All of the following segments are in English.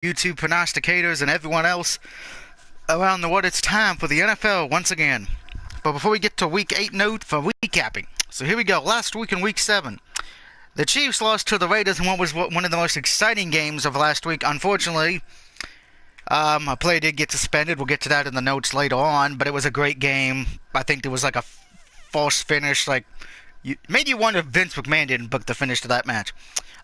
YouTube prognosticators and everyone else around the world. It's time for the NFL once again. But before we get to Week 8 note for recapping. So here we go. Last week in Week 7, the Chiefs lost to the Raiders in what was one of the most exciting games of last week. Unfortunately, a player did get suspended. We'll get to that in the notes later on. But it was a great game. I think there was like a false finish. Made you wonder if Vince McMahon didn't book the finish to that match.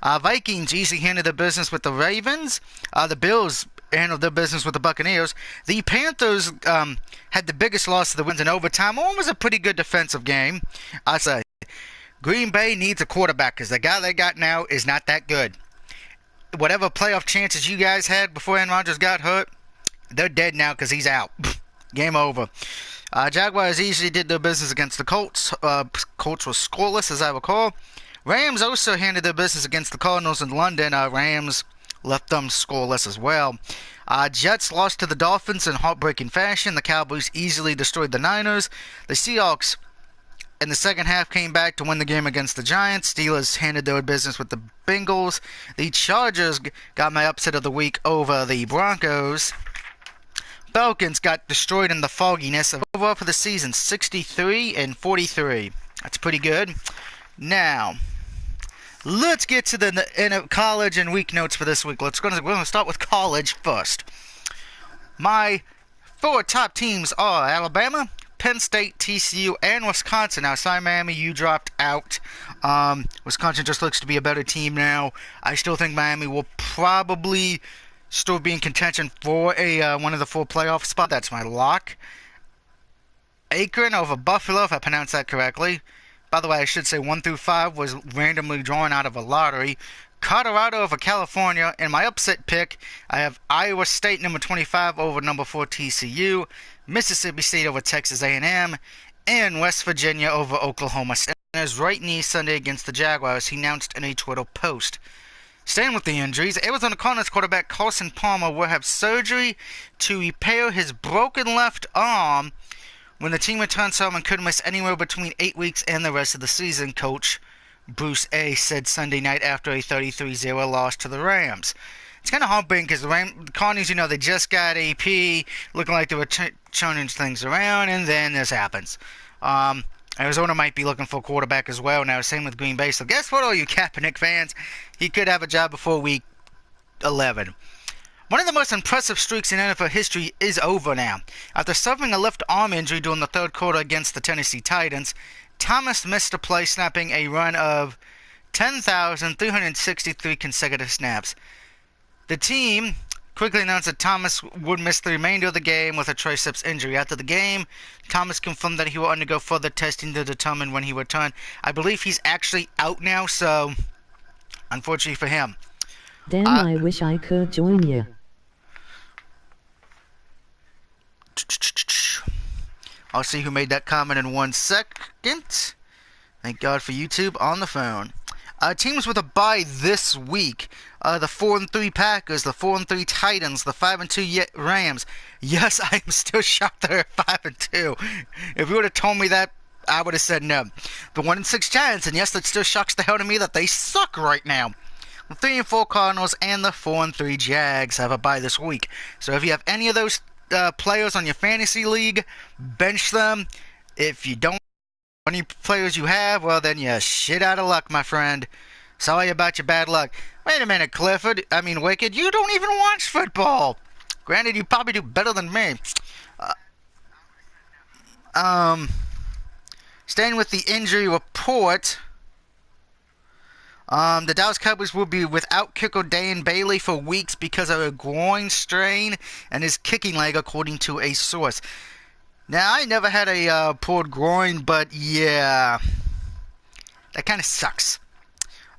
Vikings easily handled their business with the Ravens. The Bills handled their business with the Buccaneers. The Panthers had the biggest loss of the wins in overtime. It was a pretty good defensive game. I say Green Bay needs a quarterback because the guy they got now is not that good. Whatever playoff chances you guys had before Aaron Rodgers got hurt, they're dead now because he's out. Game over. Jaguars easily did their business against the Colts. Colts was scoreless, as I recall. Rams also handled their business against the Cardinals in London. Rams left them scoreless as well. Jets lost to the Dolphins in heartbreaking fashion. The Cowboys easily destroyed the Niners. The Seahawks in the second half came back to win the game against the Giants. Steelers handled their business with the Bengals. The Chargers got my upset of the week over the Broncos. Falcons got destroyed in the fogginess of overall for the season, 63-43. That's pretty good. Now, let's get to the college and week notes for this week. We're going to start with college first. My four top teams are Alabama, Penn State, TCU, and Wisconsin. Now, sorry, Miami, you dropped out. Wisconsin just looks to be a better team now. I still think Miami will probably still be in contention for one of the four playoff spots. That's my lock. Akron over Buffalo, if I pronounced that correctly. By the way, I should say 1 through 5 was randomly drawn out of a lottery. Colorado over California. In my upset pick, I have Iowa State number 25 over number 4 TCU. Mississippi State over Texas A&M. And West Virginia over Oklahoma State. Right knee Sunday against the Jaguars, he announced in a Twitter post. Staying with the injuries, Arizona Cardinals quarterback Carson Palmer will have surgery to repair his broken left arm when the team returns home and could miss anywhere between 8 weeks and the rest of the season, Coach Bruce A. said Sunday night after a 33-0 loss to the Rams. It's kind of heartbreaking because the Cardinals, they just got AP, looking like they were turning things around, and then this happens. Arizona might be looking for a quarterback as well now, same with Green Bay. So guess what, all you Kaepernick fans? He could have a job before week 11. One of the most impressive streaks in NFL history is over now. After suffering a left arm injury during the third quarter against the Tennessee Titans, Thomas missed a play, snapping a run of 10,363 consecutive snaps. The team quickly announced that Thomas would miss the remainder of the game with a triceps injury. After the game, Thomas confirmed that he will undergo further testing to determine when he will return. I believe he's actually out now, so unfortunately for him. Damn, I wish I could join you. I'll see who made that comment in 1 second. Thank God for YouTube on the phone. Teams with a bye this week. The 4-3 Packers, the 4-3 Titans, the 5-2 Rams. Yes, I am still shocked they're at 5-2. If you would have told me that, I would have said no. The 1-6 Giants, and yes, that still shocks the hell to me that they suck right now. The 3-4 Cardinals and the 4-3 Jags have a bye this week. So if you have any of those players on your fantasy league, bench them. If you don't, any players you have, well then you're shit out of luck, my friend. Sorry about your bad luck. Wait a minute, Wicked, you don't even watch football. Granted, you probably do better than me. Staying with the injury report, the Dallas Cowboys will be without kicker Dayan Bailey for weeks because of a groin strain and his kicking leg, according to a source. Now, I never had a pulled groin, but yeah, that kind of sucks.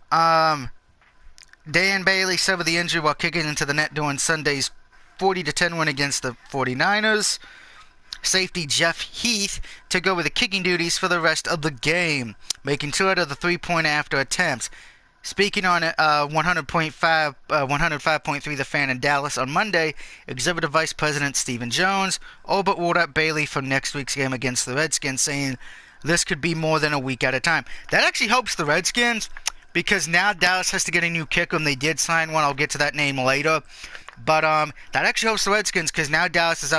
Dayan Bailey suffered the injury while kicking into the net during Sunday's 40-10 win against the 49ers. Safety Jeff Heath took over the kicking duties for the rest of the game, making 2 out of the 3-point after attempts. Speaking on 105.3 The Fan in Dallas on Monday, Executive Vice President Stephen Jones all but ruled out Bailey for next week's game against the Redskins, saying this could be more than a week at a time. That actually helps the Redskins because now Dallas has to get a new kicker, and they did sign one. I'll get to that name later. But that actually helps the Redskins because now Dallas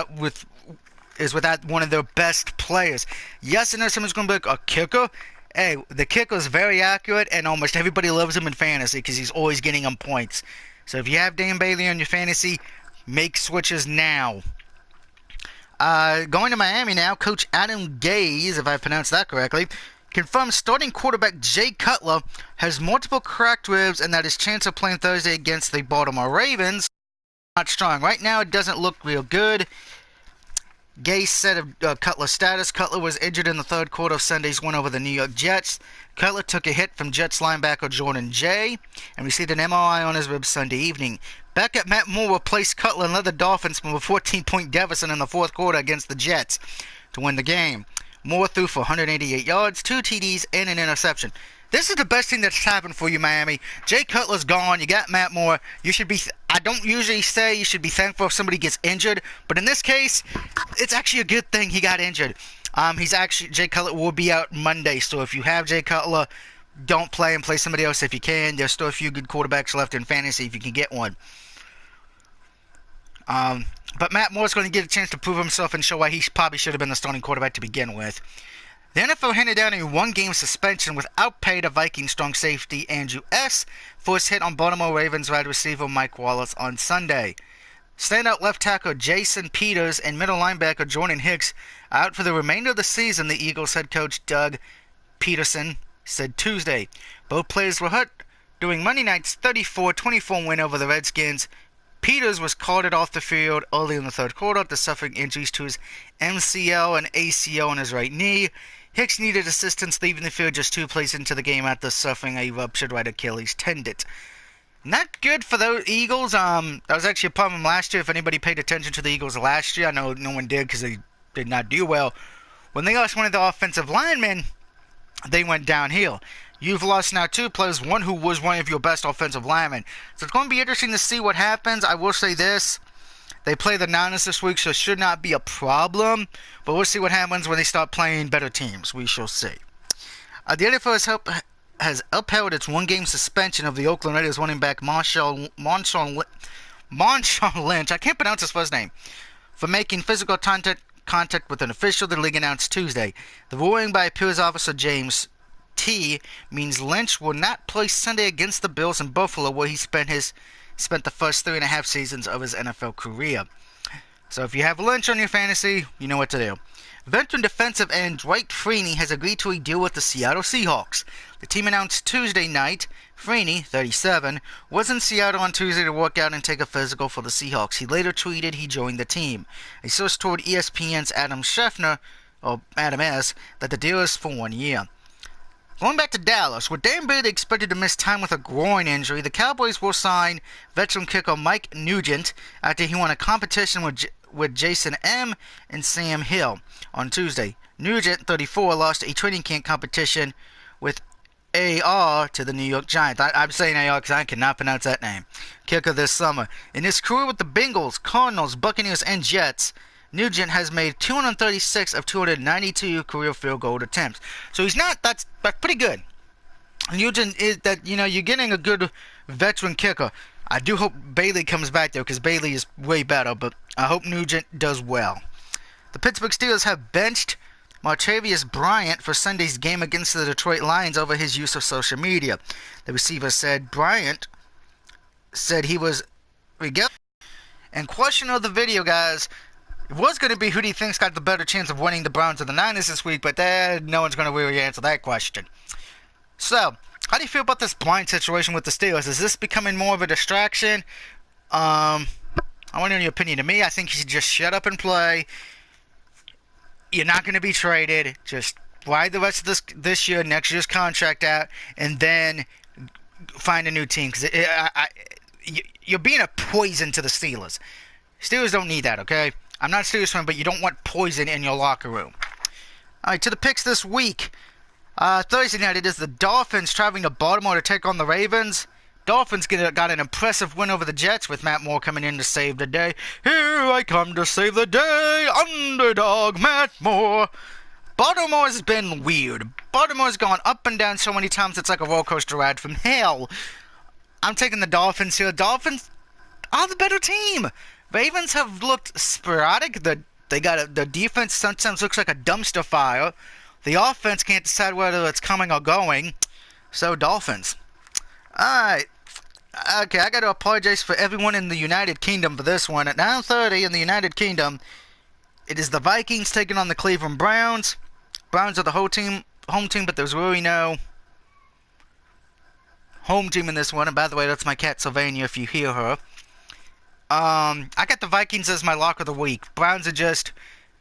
is without one of their best players. Yes, I know someone's going to be like a kicker. Hey, the kicker is very accurate, and almost everybody loves him in fantasy because he's always getting them points. So if you have Dan Bailey on your fantasy, make switches now. Going to Miami now, Coach Adam Gase, if I pronounced that correctly, confirms starting quarterback Jay Cutler has multiple cracked ribs and that his chance of playing Thursday against the Baltimore Ravens not strong. Right now, it doesn't look real good. Gase said of Cutler's status, Cutler was injured in the third quarter of Sunday's win over the New York Jets. Cutler took a hit from Jets linebacker Jordan Jay and received an MRI on his ribs Sunday evening. Backup Matt Moore replaced Cutler and led the Dolphins from a 14-point deficit in the fourth quarter against the Jets to win the game. Moore threw for 188 yards, 2 TDs, and an interception. This is the best thing that's happened for you, Miami. Jay Cutler's gone. You got Matt Moore. You should be... I don't usually say you should be thankful if somebody gets injured, but in this case, it's actually a good thing he got injured. Jay Cutler will be out Monday, so if you have Jay Cutler, don't play him. Play somebody else if you can. There's still a few good quarterbacks left in fantasy if you can get one. But Matt Moore's going to get a chance to prove himself and show why he probably should have been the starting quarterback to begin with. The NFL handed down a one-game suspension without pay to Vikings strong safety Andrew S. for his hit on Baltimore Ravens wide receiver Mike Wallace on Sunday. Standout left tackle Jason Peters and middle linebacker Jordan Hicks are out for the remainder of the season, the Eagles head coach Doug Peterson said Tuesday. Both players were hurt during Monday night's 34-24 win over the Redskins. Peters was carted off the field early in the third quarter after suffering injuries to his MCL and ACL on his right knee. Hicks needed assistance leaving the field just 2 plays into the game after suffering a ruptured right Achilles tendon. Not good for the Eagles. That was actually a problem last year. If anybody paid attention to the Eagles last year, I know no one did because they did not do well. When they lost one of the offensive linemen, they went downhill. You've lost now 2 players, one who was one of your best offensive linemen. So it's going to be interesting to see what happens. I will say this. They play the Niners this week, so it should not be a problem. But we'll see what happens when they start playing better teams. We shall see. The NFL has upheld its one-game suspension of the Oakland Raiders running back Marshawn Lynch, I can't pronounce his first name, for making physical contact with an official, the league announced Tuesday. The ruling by appeals officer James T means Lynch will not play Sunday against the Bills in Buffalo, where he spent the first 3.5 seasons of his NFL career. So if you have Lynch on your fantasy, you know what to do. Veteran defensive end Dwight Freeney has agreed to a deal with the Seattle Seahawks. The team announced Tuesday night. Freeney, 37, was in Seattle on Tuesday to work out and take a physical for the Seahawks. He later tweeted he joined the team. A source told ESPN's Adam Schefter, or Adam S., that the deal is for 1 year. Going back to Dallas, with Dan Bailey expected to miss time with a groin injury, the Cowboys will sign veteran kicker Mike Nugent after he won a competition with Jason M. and Sam Hill on Tuesday. Nugent, 34, lost a training camp competition with AR to the New York Giants. I'm saying AR because I cannot pronounce that name. Kicker this summer. In his career with the Bengals, Cardinals, Buccaneers, and Jets, Nugent has made 236 of 292 career field goal attempts. So he's not, that's pretty good. Nugent is that, you're getting a good veteran kicker. I do hope Bailey comes back there because Bailey is way better, but I hope Nugent does well. The Pittsburgh Steelers have benched Martavius Bryant for Sunday's game against the Detroit Lions over his use of social media. The receiver said Bryant said he was and question of the video, guys. It was going to be who do you think's got the better chance of winning the Browns or the Niners this week, but no one's going to really answer that question. So, how do you feel about this blind situation with the Steelers? Is this becoming more of a distraction? I want to know your opinion. To me, I think you should just shut up and play. You're not going to be traded. Just ride the rest of this year, next year's contract out, and then find a new team. Because you're being a poison to the Steelers. Steelers don't need that, okay? I'm not a Steelers fan, but you don't want poison in your locker room. All right, to the picks this week. Thursday night, it is the Dolphins traveling to Baltimore to take on the Ravens. Dolphins got an impressive win over the Jets with Matt Moore coming in to save the day. Here I come to save the day, underdog Matt Moore. Baltimore's been weird. Baltimore's gone up and down so many times it's like a roller coaster ride from hell. I'm taking the Dolphins here. Dolphins, are the better team. Ravens have looked sporadic. The defense sometimes looks like a dumpster fire. The offense can't decide whether it's coming or going. So Dolphins. Alright. Okay, I gotta apologize for everyone in the United Kingdom for this one. At 9:30 in the United Kingdom, it is the Vikings taking on the Cleveland Browns. Browns are the home team, but there's really no home team in this one. And by the way, that's my cat Sylvania if you hear her. I got the Vikings as my lock of the week. Browns are just,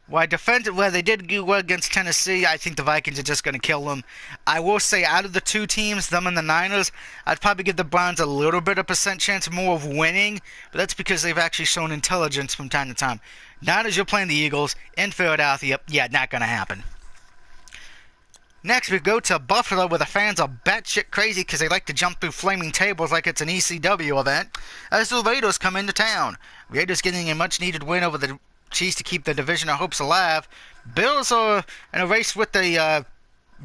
where they did do well against Tennessee, I think the Vikings are just going to kill them. I will say, out of the two teams, them and the Niners, I'd probably give the Browns a little bit of percent chance more of winning, but that's because they've actually shown intelligence from time to time. Niners, you're playing the Eagles in Philadelphia. Yeah, not going to happen. Next, we go to Buffalo, where the fans are batshit crazy because they like to jump through flaming tables like it's an ECW event, as the Raiders come into town. Raiders getting a much-needed win over the Chiefs to keep the division of hopes alive. Bills are in a race with the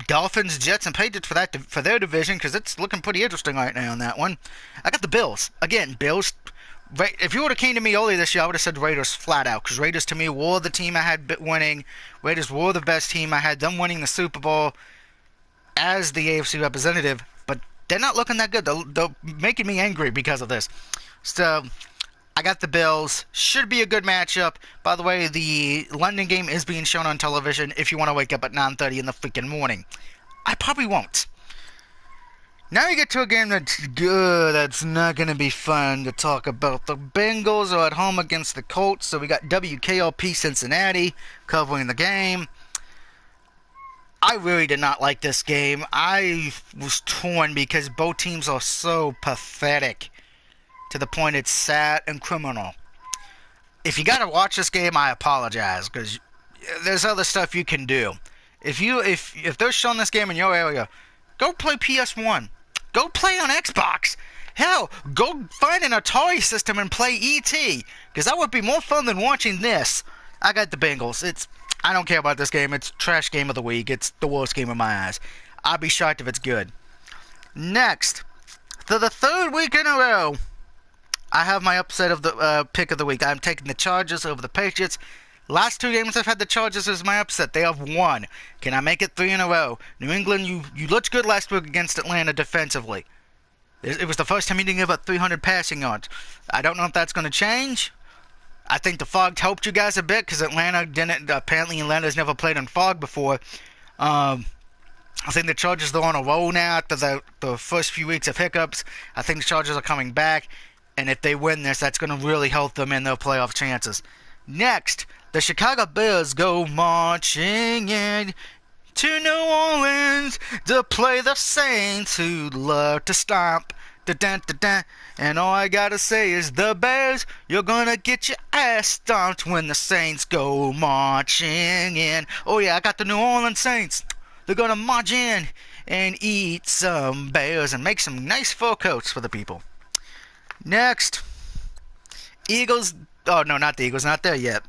Dolphins, Jets, and Patriots for their division because it's looking pretty interesting right now on that one. I got the Bills. Again, Bills. If you would have came to me earlier this year, I would have said Raiders flat out, because Raiders to me were the team I had winning. Raiders were the best team. I had them winning the Super Bowl as the AFC representative, but they're not looking that good. They're making me angry because of this. So I got the Bills. Should be a good matchup. By the way, the London game is being shown on television if you want to wake up at 9:30 in the freaking morning. I probably won't. Now you get to a game that's good, that's not going to be fun to talk about. The Bengals are at home against the Colts, so we got WKLP Cincinnati covering the game. I really did not like this game. I was torn because both teams are so pathetic to the point it's sad and criminal. If you got to watch this game, I apologize, because there's other stuff you can do. If they're showing this game in your area, go play PS1. Go play on Xbox. Hell, go find an Atari system and play E.T., because that would be more fun than watching this. I got the Bengals. I don't care about this game. It's trash game of the week. It's the worst game in my eyes. I'd be shocked if it's good. Next, for the third week in a row, I have my upset of the pick of the week. I'm taking the Chargers over the Patriots. Last two games I've had the Chargers as my upset. They have won. Can I make it 3 in a row? New England, you looked good last week against Atlanta defensively. It was the first time you didn't give up 300 passing yards. I don't know if that's going to change. I think the fog helped you guys a bit because Atlanta didn't. Apparently, Atlanta's never played in fog before. I think the Chargers are on a roll now after the first few weeks of hiccups. I think the Chargers are coming back, and if they win this, that's going to really help them in their playoff chances. Next, the Chicago Bears go marching in to New Orleans to play the Saints, who love to stomp. Da-dun-da-dun. And all I gotta say is, the Bears, you're gonna get your ass stomped when the Saints go marching in. Oh yeah, I got the New Orleans Saints. They're gonna march in and eat some bears and make some nice fur coats for the people. Next, Eagles. Oh no, not the Eagles, not there yet.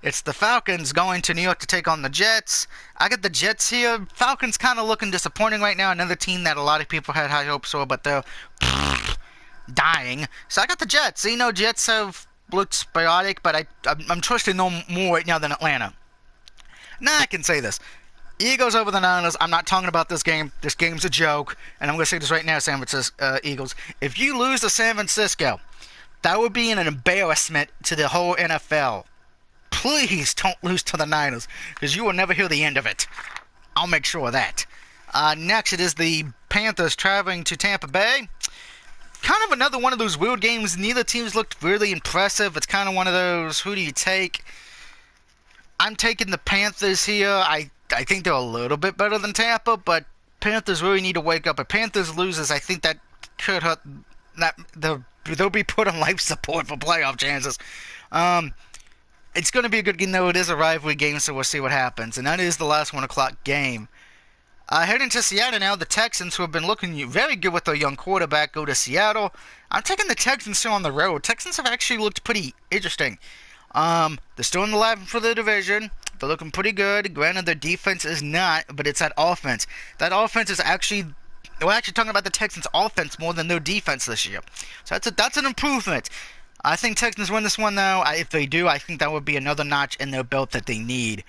It's the Falcons going to New York to take on the Jets. I got the Jets here. Falcons kind of looking disappointing right now. Another team that a lot of people had high hopes for, but they're dying. So I got the Jets. You know, Jets have looked sporadic, but I'm trusting them more right now than Atlanta. Now I can say this. Eagles over the Niners. I'm not talking about this game. This game's a joke. And I'm going to say this right now, San Francisco Eagles. If you lose to San Francisco, that would be an embarrassment to the whole NFL. Please don't lose to the Niners, because you will never hear the end of it. I'll make sure of that. Next, it is the Panthers traveling to Tampa Bay. Kind of another one of those weird games. Neither teams looked really impressive. It's kind of one of those, who do you take? I'm taking the Panthers here. I think they're a little bit better than Tampa, but Panthers really need to wake up. If Panthers loses, I think that could hurt. They'll be put on life support for playoff chances. It's going to be a good game, though. It is a rivalry game, so we'll see what happens. And that is the last 1 o'clock game. Heading to Seattle now, the Texans, who have been looking very good with their young quarterback, go to Seattle. I'm taking the Texans still on the road. Texans have actually looked pretty interesting. They're still in the line for the division. They're looking pretty good. Granted, their defense is not, but it's that offense. That offense is actually... We're actually talking about the Texans' offense more than their defense this year. So that's an improvement. I think Texans win this one, though. If they do, I think that would be another notch in their belt that they need.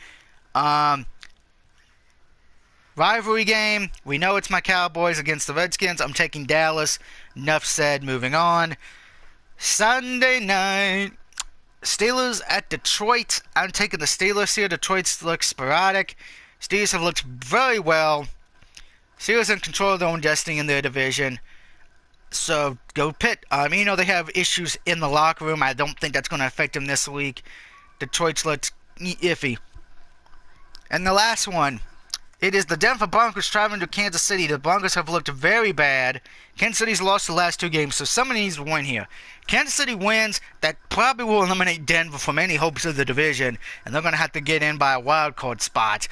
Rivalry game. We know it's my Cowboys against the Redskins. I'm taking Dallas. Enough said. Moving on. Sunday night. Steelers at Detroit. I'm taking the Steelers here. Detroit's look sporadic. Steelers have looked very well. Steelers in control of their own destiny in their division. So, go Pitt. You know they have issues in the locker room. I don't think that's going to affect them this week. Detroit's looked iffy. And the last one. It is the Denver Broncos traveling to Kansas City. The Broncos have looked very bad. Kansas City's lost the last 2 games, so somebody needs to win here. Kansas City wins. That probably will eliminate Denver from any hopes of the division, and they're going to have to get in by a wild card spot.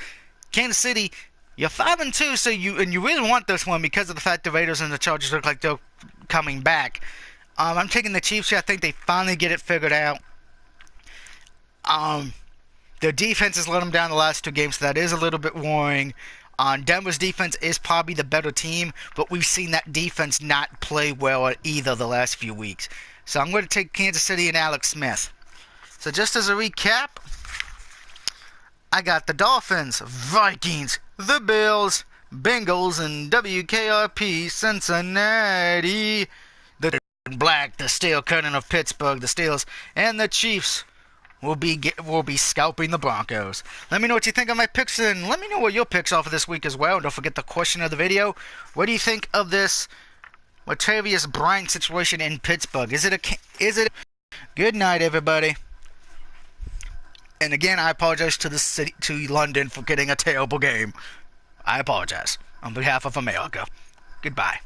Kansas City, you're 5-2, so you really want this one because of the fact the Raiders and the Chargers look like they're coming back. I'm taking the Chiefs here. I think they finally get it figured out. Their defense has let them down the last 2 games, so that is a little bit worrying. Denver's defense is probably the better team, but we've seen that defense not play well at either the last few weeks. So I'm going to take Kansas City and Alex Smith. So just as a recap, I got the Dolphins, Vikings, the Bills, Bengals, and WKRP Cincinnati. The Black, the Steel Curtain of Pittsburgh, the Steelers, and the Chiefs will be scalping the Broncos. Let me know what you think of my picks, and let me know what your picks are for this week as well. Don't forget the question of the video. What do you think of this Latavius Bryant situation in Pittsburgh? Is it good night, everybody? And again, I apologize to London for getting a terrible game. I apologize on behalf of America. Goodbye.